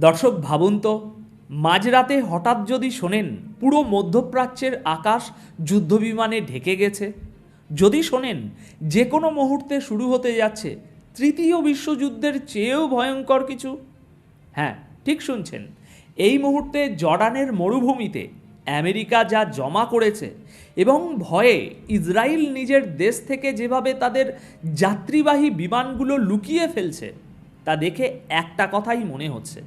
দর্শক ভাবুন তো, মাঝরাতে হঠাৎ যদি শোনেন পুরো মধ্যপ্রাচ্যের আকাশ যুদ্ধবিমানে ঢেকে গেছে, যদি শোনেন যে কোনো মুহূর্তে শুরু হতে যাচ্ছে তৃতীয় বিশ্বযুদ্ধের চেয়েও ভয়ঙ্কর কিছু। হ্যাঁ, ঠিক শুনছেন, এই মুহূর্তে জর্ডানের মরুভূমিতে আমেরিকা যা জমা করেছে এবং ভয়ে ইসরায়েল নিজের দেশ থেকে যেভাবে তাদের যাত্রীবাহী বিমানগুলো লুকিয়ে ফেলছে, তা দেখে একটা কথাই মনে হচ্ছে,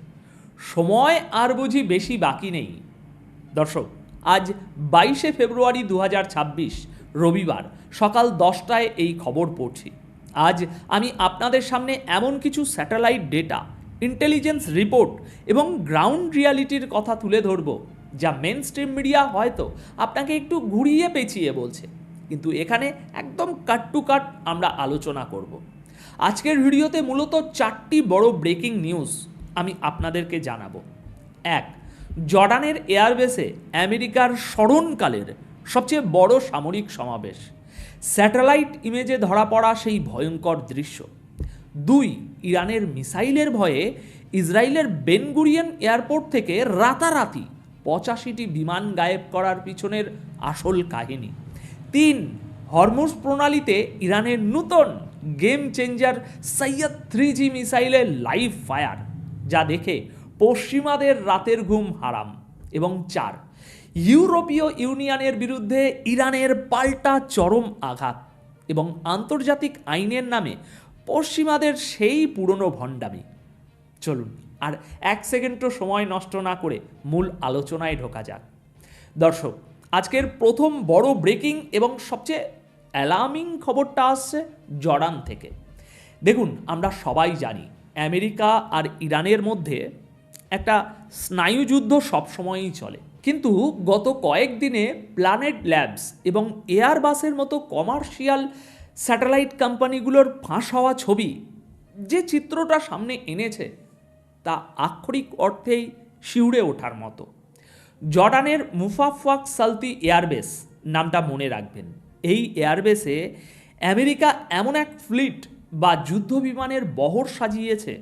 সময় আর বুঝি বেশি বাকি নেই। দর্শক, আজ 22শে ফেব্রুয়ারি 2026 রবিবার সকাল 10টায় এই খবর পড়ছি। আজ আমি আপনাদের সামনে এমন কিছু স্যাটেলাইট ডেটা, ইন্টেলিজেন্স রিপোর্ট এবং গ্রাউন্ড রিয়ালিটির কথা তুলে ধরব, যা মেন স্ট্রিম মিডিয়া হয়তো আপনাকে একটু ঘুরিয়ে পেঁচিয়ে বলছে, কিন্তু এখানে একদম কাট টু কাট আমরা আলোচনা করব। আজকের ভিডিওতে মূলত 4টি বড় ব্রেকিং নিউজ আমি আপনাদেরকে জানাবো। 1, জর্ডানের এয়ারবেসে আমেরিকার স্মরণকালের সবচেয়ে বড় সামরিক সমাবেশ, স্যাটেলাইট ইমেজে ধরা পড়া সেই ভয়ঙ্কর দৃশ্য। 2, ইরানের মিসাইলের ভয়ে ইসরায়েলের বেন গুরিয়ন এয়ারপোর্ট থেকে রাতারাতি 85টি বিমান গায়েব করার পিছনের আসল কাহিনী। 3, হরমুজ প্রণালীতে ইরানের নূতন গেম চেঞ্জার সৈয়দ 3G মিসাইলের লাইভ ফায়ার, যা দেখে পশ্চিমাদের রাতের ঘুম হারাম। এবং 4, ইউরোপীয় ইউনিয়নের বিরুদ্ধে ইরানের পাল্টা চরম আঘাত এবং আন্তর্জাতিক আইনের নামে পশ্চিমাদের সেই পুরনো ভণ্ডামি। চলুন আর 1 সেকেন্ডও সময় নষ্ট না করে মূল আলোচনায় ঢোকা যাক। দর্শক, আজকের প্রথম বড় ব্রেকিং এবং সবচেয়ে অ্যালার্মিং খবরটা আসছে জর্ডান থেকে। দেখুন, আমরা সবাই জানি আমেরিকা আর ইরানের মধ্যে একটা স্নায়ুযুদ্ধ সবসময়ই চলে, কিন্তু গত কয়েকদিনে প্ল্যানেট ল্যাবস এবং এয়ারবাসের মতো কমার্শিয়াল স্যাটেলাইট কোম্পানিগুলোর ফাঁস হওয়া ছবি যে চিত্রটা সামনে এনেছে, তা আক্ষরিক অর্থেই শিউরে ওঠার মতো। জর্ডানের মুফাফাক সালতি এয়ারবেস নামটা মনে রাখবেন। এই এয়ারবেসে আমেরিকা এমন এক ফ্লিট বা যুদ্ধ বিমানের বহর সাজিয়েছে,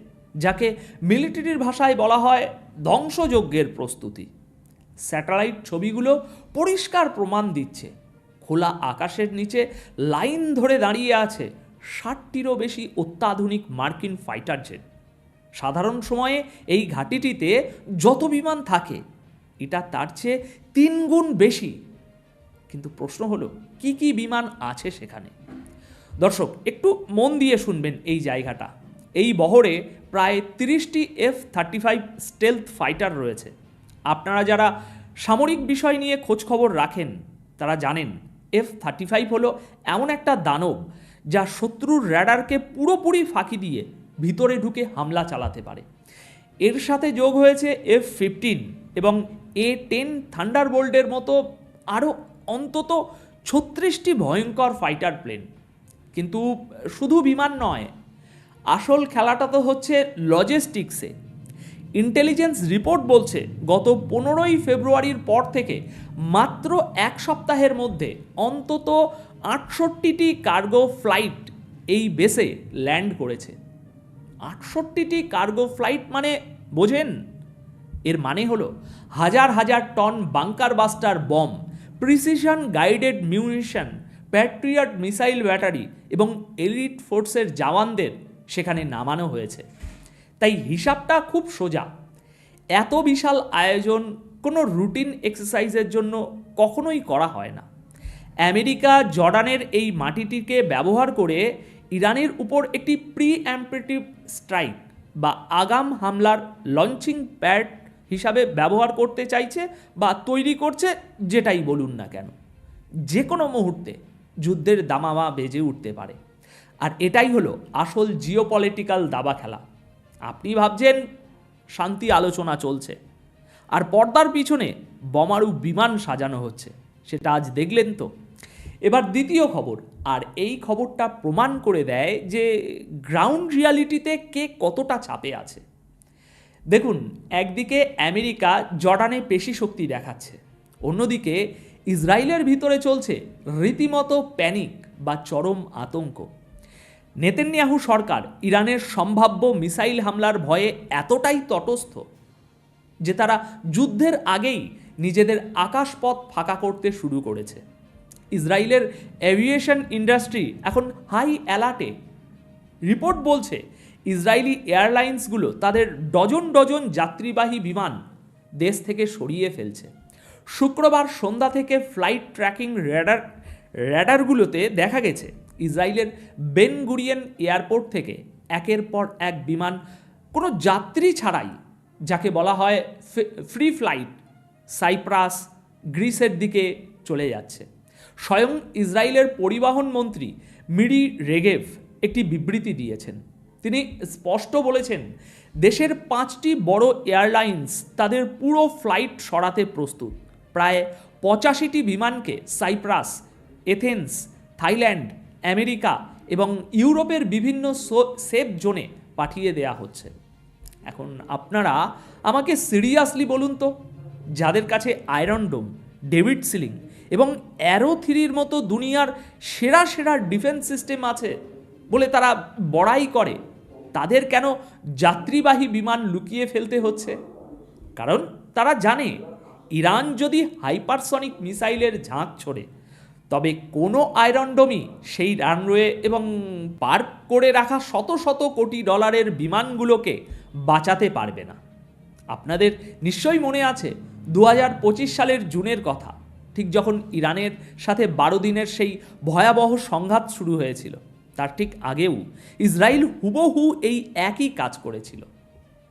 যাকে মিলিটারির ভাষায় বলা হয় ধ্বংসযজ্ঞের প্রস্তুতি। স্যাটেলাইট ছবিগুলো পরিষ্কার প্রমাণ দিচ্ছে, খোলা আকাশের নিচে লাইন ধরে দাঁড়িয়ে আছে 60টিরও বেশি অত্যাধুনিক মার্কিন ফাইটার জেট। সাধারণ সময়ে এই ঘাঁটিটিতে যত বিমান থাকে, এটা তার চেয়ে 3 গুণ বেশি। কিন্তু প্রশ্ন হলো, কি কি বিমান আছে সেখানে? দর্শক, একটু মন দিয়ে শুনবেন এই জায়গাটা। এই বহরে প্রায় 30টি F-35 স্টেলথ ফাইটার রয়েছে। আপনারা যারা সামরিক বিষয় নিয়ে খোঁজখবর রাখেন, তারা জানেন F-35 হলো এমন একটা দানব যা শত্রুর র্যাডারকে পুরোপুরি ফাঁকি দিয়ে ভিতরে ঢুকে হামলা চালাতে পারে। এর সাথে যোগ হয়েছে F-15 এবং A-10 থান্ডারবোল্টের মতো আরও অন্তত 36টি ভয়ঙ্কর ফাইটার প্লেন। কিন্তু শুধু বিমান নয়, আসল খেলাটা তো হচ্ছে লজিস্টিক্সে। ইন্টেলিজেন্স রিপোর্ট বলছে গত 15ই ফেব্রুয়ারির পর থেকে মাত্র 1 সপ্তাহের মধ্যে অন্তত 68টি কার্গো ফ্লাইট এই বেসে ল্যান্ড করেছে। 68টি কার্গো ফ্লাইট মানে বোঝেন? এর মানে হলো হাজার হাজার ton bunker buster bomb, precision guided munition, patriot missile battery এবং এলিট ফোর্সের জওয়ানদের সেখানে নামানো হয়েছে। তাই হিসাবটা খুব সোজা। এত বিশাল আয়োজন কোনো রুটিন এক্সারসাইজের জন্য কখনোই করা হয় না। আমেরিকা জর্ডানের এই মাটিটিকে ব্যবহার করে ইরানের উপর একটি প্রিএম্পটিভ স্ট্রাইক বা আগাম হামলার লঞ্চিং প্যাড হিসাবে ব্যবহার করতে চাইছে বা তৈরি করছে, যেটাই বলুন না কেন। যে কোনো মুহূর্তে যুদ্ধের দামামা বেজে উঠতে পারে। আর এটাই হলো আসল জিওপলিটিক্যাল দাবা খেলা। আপনি ভাবছেন শান্তি আলোচনা চলছে, আর পর্দার পিছনে বোমারু বিমান সাজানো হচ্ছে, সেটা আজ দেখলেন তো। এবার দ্বিতীয় খবর, আর এই খবরটা প্রমাণ করে দেয় যে গ্রাউন্ড রিয়ালিটিতে কে কতটা চাপে আছে। দেখুন, একদিকে আমেরিকা জর্ডানে পেশি শক্তি দেখাচ্ছে, অন্যদিকে ইসরায়েলের ভিতরে চলছে রীতিমতো প্যানিক বা চরম আতঙ্ক। নেতানিয়াহু সরকার ইরানের সম্ভাব্য মিসাইল হামলার ভয়ে এতটাই তটস্থ যে তারা যুদ্ধের আগেই নিজেদের আকাশপথ ফাঁকা করতে শুরু করেছে। ইসরায়েলের এভিয়েশন ইন্ডাস্ট্রি এখন হাই অ্যালার্টে। রিপোর্ট বলছে ইসরায়েলি এয়ারলাইন্সগুলো তাদের ডজন ডজন যাত্রীবাহী বিমান দেশ থেকে সরিয়ে ফেলছে। শুক্রবার সন্ধ্যা থেকে ফ্লাইট ট্র্যাকিং র্যাডারগুলোতে দেখা গেছে ইসরায়েলের বেন গুরিয়ন এয়ারপোর্ট থেকে একের পর এক বিমান কোনো যাত্রী ছাড়াই, যাকে বলা হয় ফ্রি ফ্লাইট, সাইপ্রাস, গ্রিসের দিকে চলে যাচ্ছে। স্বয়ং ইসরায়েলের পরিবহন মন্ত্রী মিরি রেগেভ একটি বিবৃতি দিয়েছেন। তিনি স্পষ্ট বলেছেন, দেশের 5টি বড় এয়ারলাইন্স তাদের পুরো ফ্লাইট সরাতে প্রস্তুত। প্রায় 85টি বিমানকে সাইপ্রাস, এথেন্স, থাইল্যান্ড, আমেরিকা এবং ইউরোপের বিভিন্ন সেফ জোনে পাঠিয়ে দেয়া হচ্ছে। এখন আপনারা আমাকে সিরিয়াসলি বলুন তো, যাদের কাছে আয়রন ডোম, ডেভিড সিলিং এবং অ্যারো 3-র মতো দুনিয়ার সেরা সেরা ডিফেন্স সিস্টেম আছে বলে তারা বড়াই করে, তাদের কেন যাত্রীবাহী বিমান লুকিয়ে ফেলতে হচ্ছে? কারণ তারা জানে ইরান যদি হাইপারসনিক মিসাইলের ঝাঁক ছোড়ে, তবে কোনো আয়রন ডোমই সেই রানওয়ে এবং পার্ক করে রাখা শত শত কোটি ডলারের বিমানগুলোকে বাঁচাতে পারবে না। আপনাদের নিশ্চয়ই মনে আছে 2025 সালের জুনের কথা, ঠিক যখন ইরানের সাথে 12 দিনের সেই ভয়াবহ সংঘাত শুরু হয়েছিল। তার ঠিক আগেও ইসরায়েল হুবহু এই একই কাজ করেছিল।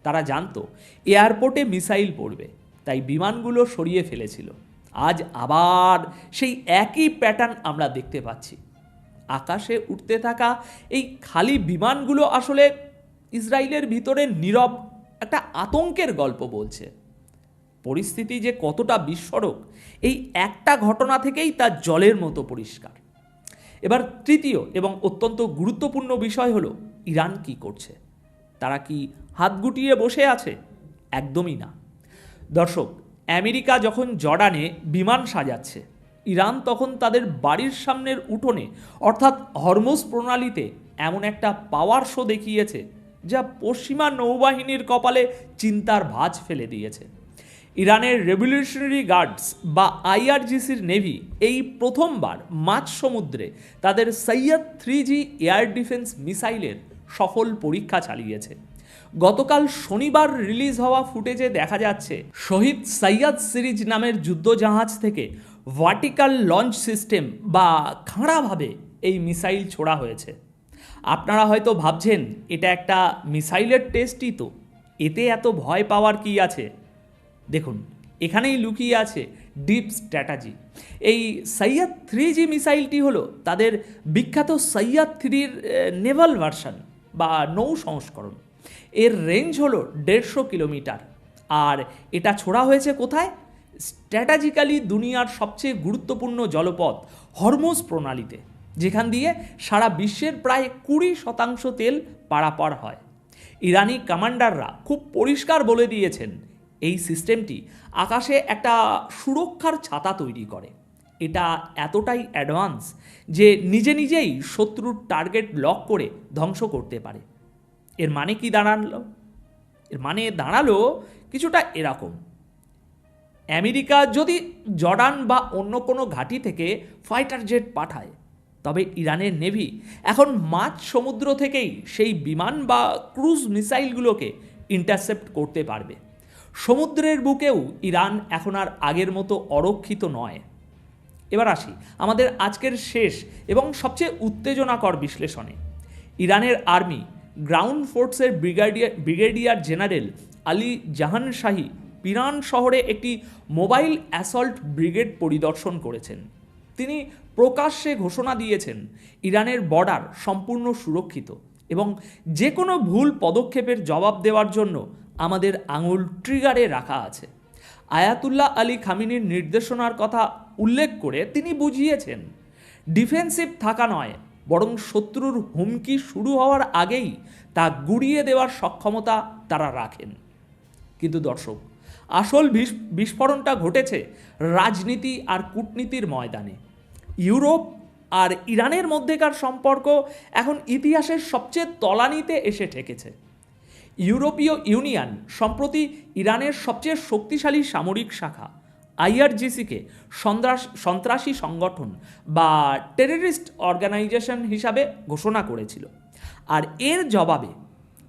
তারা জানতো এয়ারপোর্টে মিসাইল পড়বে, তাই বিমানগুলো সরিয়ে ফেলেছিল। আজ আবার সেই একই প্যাটার্ন আমরা দেখতে পাচ্ছি। আকাশে উঠতে থাকা এই খালি বিমানগুলো আসলে ইসরায়েলের ভিতরে নীরব একটা আতঙ্কের গল্প বলছে। পরিস্থিতি যে কতটা বিস্ফোরক, এই একটা ঘটনা থেকেই তা জলের মতো পরিষ্কার। এবার তৃতীয় এবং অত্যন্ত গুরুত্বপূর্ণ বিষয় হলো, ইরান কি করছে? তারা কি হাত গুটিয়ে বসে আছে? একদমই না। দর্শক, আমেরিকা যখন জর্ডানে বিমান সাজাচ্ছে, ইরান তখন তাদের বাড়ির সামনের উঠোনে অর্থাৎ হরমুজ প্রণালীতে এমন একটা পাওয়ার শো দেখিয়েছে যা পশ্চিমা নৌবাহিনীর কপালে চিন্তার ভাঁজ ফেলে দিয়েছে। ইরানের রেভলিউশনারি গার্ডস বা আইআরজিসির নেভি এই প্রথমবার মাঝ সমুদ্রে তাদের সৈয়দ 3G এয়ার ডিফেন্স মিসাইলের সফল পরীক্ষা চালিয়েছে। গতকাল শনিবার রিলিজ হওয়া ফুটেজে দেখা যাচ্ছে শহীদ সৈয়দ সিরিজ নামের যুদ্ধজাহাজ থেকে ভার্টিক্যাল লঞ্চ সিস্টেম বা খাঁড়াভাবে এই মিসাইল ছোড়া হয়েছে। আপনারা হয়তো ভাবছেন এটা একটা মিসাইলের টেস্টই তো, এতে এত ভয় পাওয়ার কি আছে? দেখুন, এখানেই লুকিয়ে আছে ডিপ স্ট্র্যাটাজি। এই সৈয়দ 3G মিসাইলটি হলো তাদের বিখ্যাত সৈয়দ 3-র নেভাল ভার্সন বা নৌ সংস্করণ। এর রেঞ্জ হলো 150 কিলোমিটার। আর এটা ছোড়া হয়েছে কোথায়? স্ট্র্যাটাজিক্যালি দুনিয়ার সবচেয়ে গুরুত্বপূর্ণ জলপথ হরমুজ প্রণালীতে, যেখান দিয়ে সারা বিশ্বের প্রায় 20% তেল পারাপার হয়। ইরানি কমান্ডাররা খুব পরিষ্কার বলে দিয়েছেন, এই সিস্টেমটি আকাশে একটা সুরক্ষার ছাতা তৈরি করে। এটা এতটাই অ্যাডভান্স যে নিজে নিজেই শত্রুর টার্গেট লক করে ধ্বংস করতে পারে। এর মানে কি দাঁড়ালো? এর মানে দাঁড়ালো কিছুটা এরকম, আমেরিকা যদি জর্ডান বা অন্য কোনো ঘাঁটি থেকে ফাইটার জেট পাঠায়, তবে ইরানের নেভি এখন মাঝ সমুদ্র থেকেই সেই বিমান বা ক্রুজ মিসাইলগুলোকে ইন্টারসেপ্ট করতে পারবে। সমুদ্রের বুকেও ইরান এখন আর আগের মতো অরক্ষিত নয়। এবার আসি আমাদের আজকের শেষ এবং সবচেয়ে উত্তেজনাকর বিশ্লেষণে। ইরানের আর্মি গ্রাউন্ড ফোর্সের ব্রিগেডিয়ার জেনারেল আলী জাহান শাহী পিরান শহরে একটি মোবাইল অ্যাসল্ট ব্রিগেড পরিদর্শন করেছেন। তিনি প্রকাশ্যে ঘোষণা দিয়েছেন, ইরানের বর্ডার সম্পূর্ণ সুরক্ষিত এবং যে কোনো ভুল পদক্ষেপের জবাব দেওয়ার জন্য আমাদের আঙুল ট্রিগারে রাখা আছে। আয়াতুল্লাহ আলী খামিনির নির্দেশনার কথা উল্লেখ করে তিনি বুঝিয়েছেন, ডিফেন্সিভ থাকা নয়, বরং শত্রুর হুমকি শুরু হওয়ার আগেই তা গুড়িয়ে দেওয়ার সক্ষমতা তারা রাখেন। কিন্তু দর্শক, আসল বিস্ফোরণটা ঘটেছে রাজনীতি আর কূটনীতির ময়দানে। ইউরোপ আর ইরানের মধ্যেকার সম্পর্ক এখন ইতিহাসের সবচেয়ে তলানিতে এসে ঠেকেছে। ইউরোপীয় ইউনিয়ন সম্প্রতি ইরানের সবচেয়ে শক্তিশালী সামরিক শাখা আইআরজিসিকে সন্ত্রাসী সংগঠন বা টেররিস্ট অর্গানাইজেশন হিসাবে ঘোষণা করেছিল। আর এর জবাবে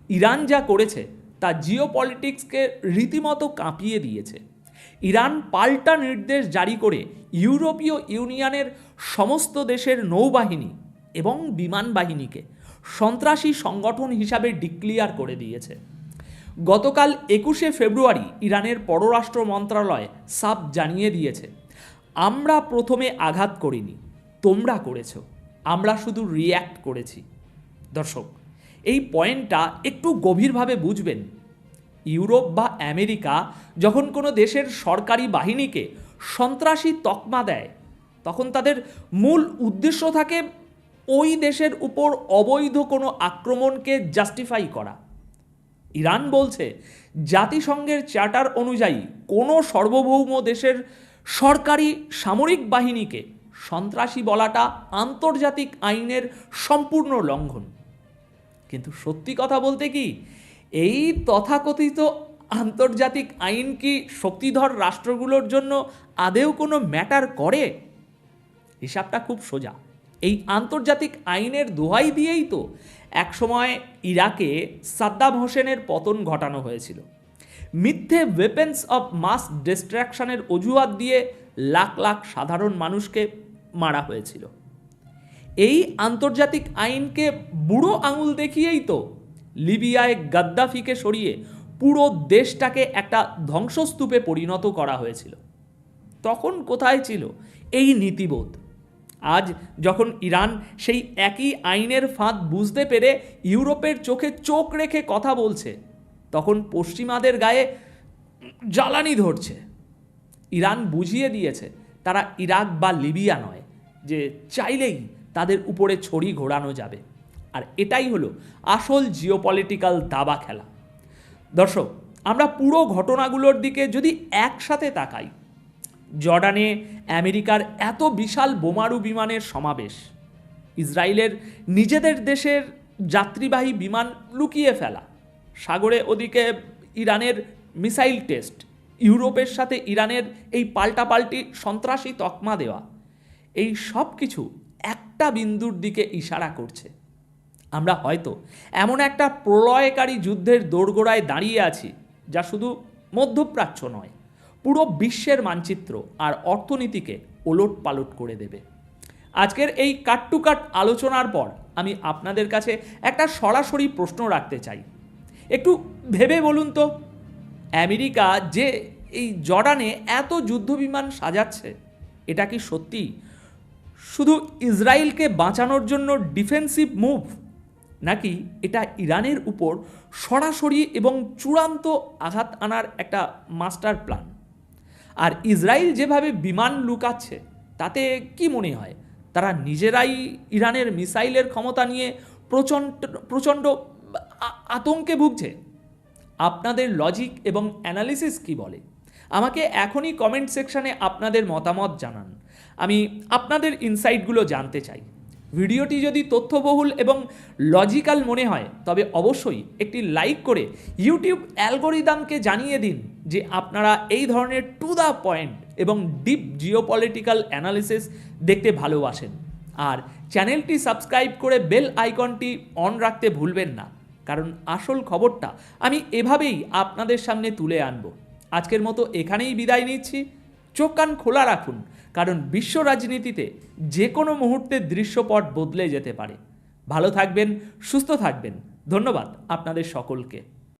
ইরান যা করেছে তা জিওপলিটিক্সকে রীতিমতো কাঁপিয়ে দিয়েছে। ইরান পাল্টা নির্দেশ জারি করে ইউরোপীয় ইউনিয়নের সমস্ত দেশের নৌবাহিনী এবং বিমান বাহিনীকে সন্ত্রাসী সংগঠন হিসাবে ডিক্লিয়ার করে দিয়েছে। গতকাল 21শে ফেব্রুয়ারি ইরানের পররাষ্ট্র মন্ত্রণালয় সাফ জানিয়ে দিয়েছে, আমরা প্রথমে আঘাত করিনি, তোমরা করেছো, আমরা শুধু রিয়্যাক্ট করেছি। দর্শক, এই পয়েন্টটা একটু গভীরভাবে বুঝবেন। ইউরোপ বা আমেরিকা যখন কোনো দেশের সরকারি বাহিনীকে সন্ত্রাসী তকমা দেয়, তখন তাদের মূল উদ্দেশ্য থাকে ওই দেশের উপর অবৈধ কোনো আক্রমণকে জাস্টিফাই করা। ইরান বলছে জাতিসংঘের চার্টার অনুযায়ী কোনো সার্বভৌম দেশের সরকারি সামরিক বাহিনীকে সন্ত্রাসী বলাটা আন্তর্জাতিক আইনের সম্পূর্ণ লঙ্ঘন। কিন্তু সত্যি কথা বলতে কি, এই তথাকথিত আন্তর্জাতিক আইন কি শক্তিধর রাষ্ট্রগুলোর জন্য আদেও কোনো ম্যাটার করে? হিসাবটা খুব সোজা। এই আন্তর্জাতিক আইনের দোহাই দিয়েই তো একসময় ইরাকে সাদ্দাম হোসেনের পতন ঘটানো হয়েছিল। মিথ্যে ওয়েপেন্স অফ মাস ডিস্ট্রাকশনের অজুহাত দিয়ে লাখ লাখ সাধারণ মানুষকে মারা হয়েছিল। এই আন্তর্জাতিক আইনকে বুড়ো আঙুল দেখিয়েই তো লিবিয়ায় গাদ্দাফিকে সরিয়ে পুরো দেশটাকে একটা ধ্বংসস্তূপে পরিণত করা হয়েছিল। তখন কোথায় ছিল এই নীতিবোধ? আজ যখন ইরান সেই একই আইনের ফাঁদ বুঝতে পেরে ইউরোপের চোখে চোখ রেখে কথা বলছে, তখন পশ্চিমাদের গায়ে জ্বালানি ধরছে। ইরান বুঝিয়ে দিয়েছে তারা ইরাক বা লিবিয়া নয়, যে চাইলেই তাদের উপরে ছড়ি ঘোরানো যাবে। আর এটাই হলো আসল জিওপলিটিক্যাল দাবা খেলা। দর্শক, আমরা পুরো ঘটনাগুলোর দিকে যদি একসাথে তাকাই, জর্ডানে আমেরিকার এত বিশাল বোমারু বিমানের সমাবেশ, ইসরায়েলের নিজেদের দেশের যাত্রীবাহী বিমান লুকিয়ে ফেলা, সাগরে ওদিকে ইরানের মিসাইল টেস্ট, ইউরোপের সাথে ইরানের এই পাল্টাপাল্টি সন্ত্রাসী তকমা দেওয়া, এই সব কিছু একটা বিন্দুর দিকে ইশারা করছে। আমরা হয়তো এমন একটা প্রলয়কারী যুদ্ধের দোরগোড়ায় দাঁড়িয়ে আছি, যা শুধু মধ্যপ্রাচ্য নয়, পুরো বিশ্বের মানচিত্র আর অর্থনীতিকে ওলট পালট করে দেবে। আজকের এই কাট টু কাট আলোচনার পর আমি আপনাদের কাছে একটা সরাসরি প্রশ্ন রাখতে চাই। একটু ভেবে বলুন তো, আমেরিকা যে এই জর্ডানে এত যুদ্ধবিমান সাজাচ্ছে, এটা কি সত্যি শুধু ইসরায়েলকে বাঁচানোর জন্য ডিফেন্সিভ মুভ, নাকি এটা ইরানের উপর সরাসরি এবং চূড়ান্ত আঘাত আনার একটা মাস্টার প্ল্যান? আর ইসরায়েল যেভাবে বিমান লুকাচ্ছে, তাতে কি মনে হয় তারা নিজেরাই ইরানের মিসাইলের ক্ষমতা নিয়ে প্রচণ্ড আতঙ্কে ভুগছে? আপনাদের লজিক এবং অ্যানালিসিস কি বলে? আমাকে এখনই কমেন্ট সেকশানে আপনাদের মতামত জানান। আমি আপনাদের ইনসাইটগুলো জানতে চাই। ভিডিওটি যদি তথ্যবহুল এবং লজিক্যাল মনে হয়, তবে অবশ্যই একটি লাইক করে ইউটিউব অ্যালগোরিদমকে জানিয়ে দিন যে আপনারা এই ধরনের টু দ্য পয়েন্ট এবং ডিপ জিওপলিটিক্যাল অ্যানালিসিস দেখতে ভালোবাসেন। আর চ্যানেলটি সাবস্ক্রাইব করে বেল আইকনটি অন রাখতে ভুলবেন না, কারণ আসল খবরটা আমি এভাবেই আপনাদের সামনে তুলে আনব। আজকের মতো এখানেই বিদায় নিচ্ছি। চোখ কান খোলা রাখুন, কারণ বিশ্ব রাজনীতিতে যে কোনো মুহূর্তে দৃশ্যপট বদলে যেতে পারে। ভালো থাকবেন, সুস্থ থাকবেন। ধন্যবাদ আপনাদের সকলকে।